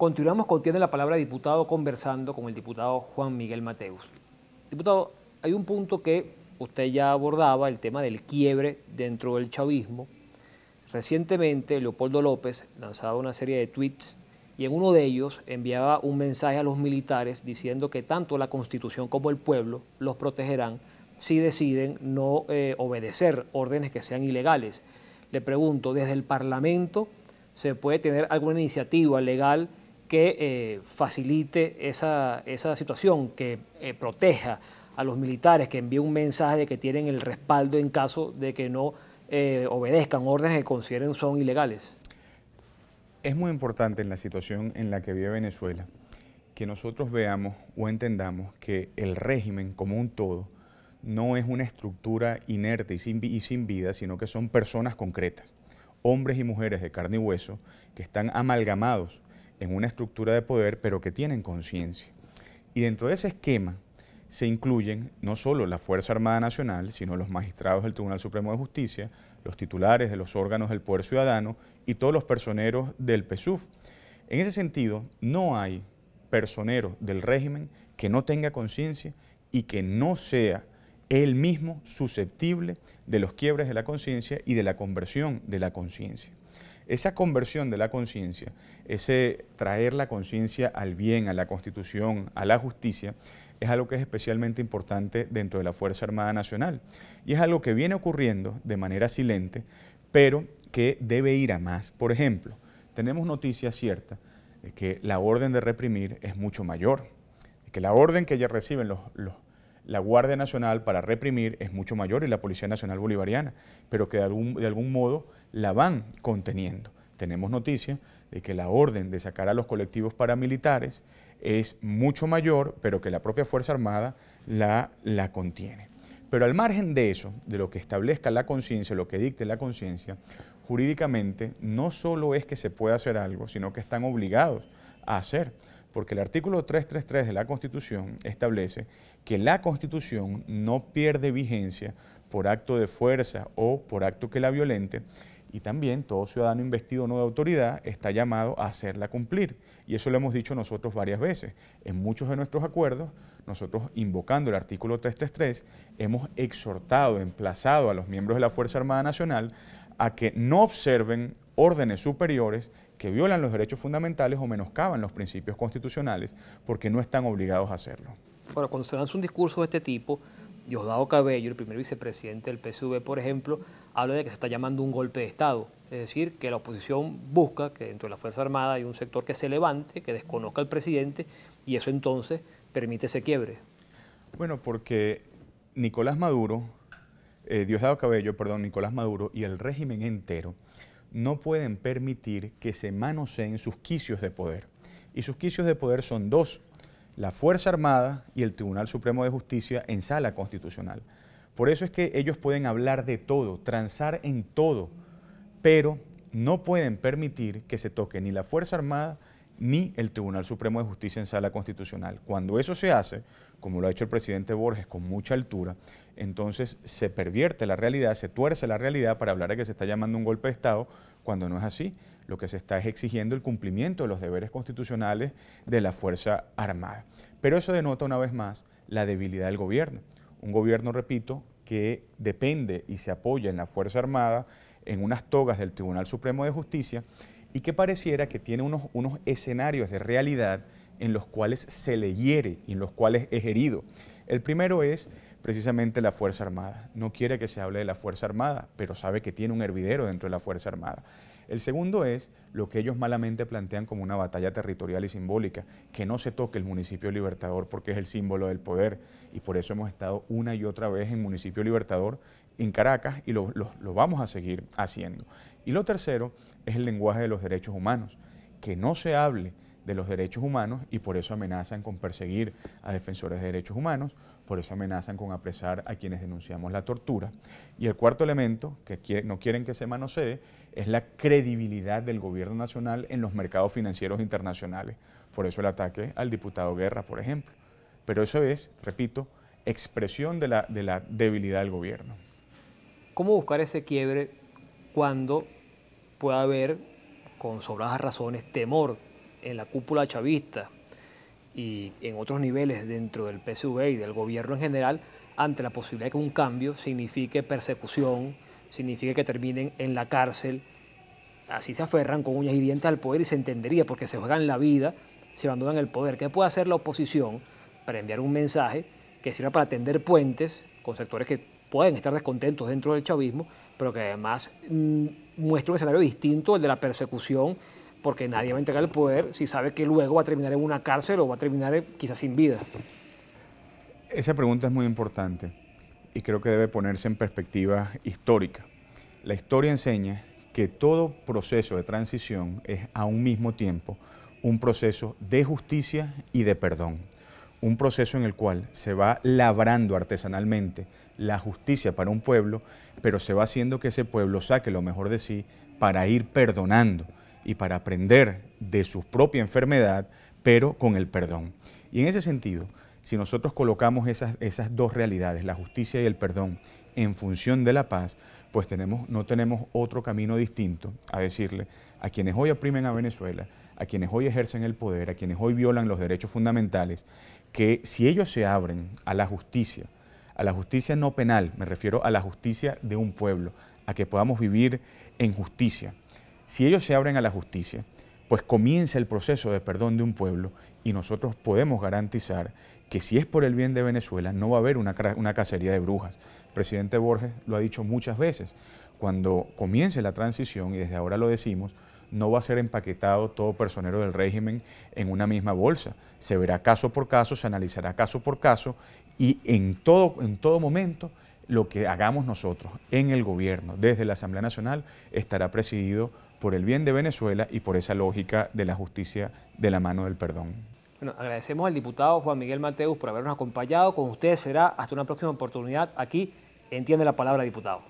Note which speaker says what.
Speaker 1: Continuamos con Tiene la Palabra Diputado, conversando con el diputado Juan Miguel Mateus. Diputado, hay un punto que usted ya abordaba, el tema del quiebre dentro del chavismo. Recientemente Leopoldo López lanzaba una serie de tweets y en uno de ellos enviaba un mensaje a los militares diciendo que tanto la Constitución como el pueblo los protegerán si deciden no obedecer órdenes que sean ilegales. Le pregunto, ¿desde el Parlamento se puede tener alguna iniciativa legal que facilite esa situación, que proteja a los militares, que envíe un mensaje de que tienen el respaldo en caso de que no obedezcan órdenes que consideren son ilegales?
Speaker 2: Es muy importante en la situación en la que vive Venezuela que nosotros veamos o entendamos que el régimen como un todo no es una estructura inerte y sin vida, sino que son personas concretas, hombres y mujeres de carne y hueso que están amalgamados en una estructura de poder, pero que tienen conciencia. Y dentro de ese esquema se incluyen no solo la Fuerza Armada Nacional, sino los magistrados del Tribunal Supremo de Justicia, los titulares de los órganos del Poder Ciudadano y todos los personeros del PSUV. En ese sentido, no hay personero del régimen que no tenga conciencia y que no sea él mismo susceptible de los quiebres de la conciencia y de la conversión de la conciencia. Esa conversión de la conciencia, ese traer la conciencia al bien, a la Constitución, a la justicia, es algo que es especialmente importante dentro de la Fuerza Armada Nacional. Y es algo que viene ocurriendo de manera silente, pero que debe ir a más. Por ejemplo, tenemos noticias ciertas de que la orden de reprimir es mucho mayor, de que la orden que ya reciben la Guardia Nacional para reprimir es mucho mayor y la Policía Nacional Bolivariana, pero que de algún modo la van conteniendo. Tenemos noticia de que la orden de sacar a los colectivos paramilitares es mucho mayor, pero que la propia Fuerza Armada la contiene. Pero al margen de eso, de lo que establezca la conciencia, lo que dicte la conciencia, jurídicamente no solo es que se pueda hacer algo, sino que están obligados a hacer. Porque el artículo 333 de la Constitución establece que la Constitución no pierde vigencia por acto de fuerza o por acto que la violente, y también todo ciudadano investido no de autoridad está llamado a hacerla cumplir. Y eso lo hemos dicho nosotros varias veces. En muchos de nuestros acuerdos, nosotros invocando el artículo 333, hemos exhortado, emplazado a los miembros de la Fuerza Armada Nacional a que no observen órdenes superiores que violan los derechos fundamentales o menoscaban los principios constitucionales, porque no están obligados a hacerlo.
Speaker 1: Ahora, cuando se lanza un discurso de este tipo, Diosdado Cabello, el primer vicepresidente del PSUV, por ejemplo, habla de que se está llamando un golpe de Estado. Es decir, que la oposición busca que dentro de la Fuerza Armada hay un sector que se levante, que desconozca al presidente, y eso entonces permite ese quiebre.
Speaker 2: Bueno, porque Nicolás Maduro, Nicolás Maduro y el régimen entero no pueden permitir que se manoseen sus quicios de poder. Y sus quicios de poder son dos: la Fuerza Armada y el Tribunal Supremo de Justicia en sala constitucional. Por eso es que ellos pueden hablar de todo, transar en todo, pero no pueden permitir que se toque ni la Fuerza Armada ni el Tribunal Supremo de Justicia en sala constitucional. Cuando eso se hace, como lo ha hecho el presidente Borges con mucha altura, entonces se pervierte la realidad, se tuerce la realidad para hablar de que se está llamando un golpe de Estado, cuando no es así. Lo que se está es exigiendo el cumplimiento de los deberes constitucionales de la Fuerza Armada. Pero eso denota una vez más la debilidad del gobierno. Un gobierno, repito, que depende y se apoya en la Fuerza Armada, en unas togas del Tribunal Supremo de Justicia, y que pareciera que tiene unos escenarios de realidad en los cuales se le hiere y en los cuales es herido. El primero es precisamente la Fuerza Armada. No quiere que se hable de la Fuerza Armada, pero sabe que tiene un hervidero dentro de la Fuerza Armada. El segundo es lo que ellos malamente plantean como una batalla territorial y simbólica, que no se toque el municipio Libertador porque es el símbolo del poder, y por eso hemos estado una y otra vez en municipio Libertador en Caracas y lo vamos a seguir haciendo. Y lo tercero es el lenguaje de los derechos humanos, que no se hable de los derechos humanos, y por eso amenazan con perseguir a defensores de derechos humanos, por eso amenazan con apresar a quienes denunciamos la tortura. Y el cuarto elemento, que no quieren que se manosee, es la credibilidad del gobierno nacional en los mercados financieros internacionales. Por eso el ataque al diputado Guerra, por ejemplo. Pero eso es, repito, expresión de la debilidad del gobierno.
Speaker 1: ¿Cómo buscar ese quiebre cuando pueda haber, con sobradas razones, temor en la cúpula chavista y en otros niveles dentro del PSV y del gobierno en general, ante la posibilidad de que un cambio signifique persecución, signifique que terminen en la cárcel. Así se aferran con uñas y dientes al poder y se entendería porque se juegan la vida, se abandonan el poder. ¿Qué puede hacer la oposición para enviar un mensaje que sirva para tender puentes con sectores que pueden estar descontentos dentro del chavismo, pero que además muestra un escenario distinto, el de la persecución, porque nadie va a entregar el poder si sabe que luego va a terminar en una cárcel o va a terminar quizás sin vida?
Speaker 2: Esa pregunta es muy importante y creo que debe ponerse en perspectiva histórica. La historia enseña que todo proceso de transición es a un mismo tiempo un proceso de justicia y de perdón. Un proceso en el cual se va labrando artesanalmente la justicia para un pueblo, pero se va haciendo que ese pueblo saque lo mejor de sí para ir perdonando y para aprender de su propia enfermedad, pero con el perdón. Y en ese sentido, si nosotros colocamos esas dos realidades, la justicia y el perdón, en función de la paz, pues no tenemos otro camino distinto a decirle a quienes hoy oprimen a Venezuela, a quienes hoy ejercen el poder, a quienes hoy violan los derechos fundamentales, que si ellos se abren a la justicia no penal, me refiero a la justicia de un pueblo, a que podamos vivir en justicia. Si ellos se abren a la justicia, pues comienza el proceso de perdón de un pueblo y nosotros podemos garantizar que si es por el bien de Venezuela no va a haber una cacería de brujas. El presidente Borges lo ha dicho muchas veces, cuando comience la transición, y desde ahora lo decimos, no va a ser empaquetado todo personero del régimen en una misma bolsa. Se verá caso por caso, se analizará caso por caso y en todo momento lo que hagamos nosotros en el gobierno, desde la Asamblea Nacional, estará presidido por el bien de Venezuela y por esa lógica de la justicia de la mano del perdón.
Speaker 1: Bueno, agradecemos al diputado Juan Miguel Mateus por habernos acompañado. Con ustedes será hasta una próxima oportunidad aquí Entiende la Palabra, diputado.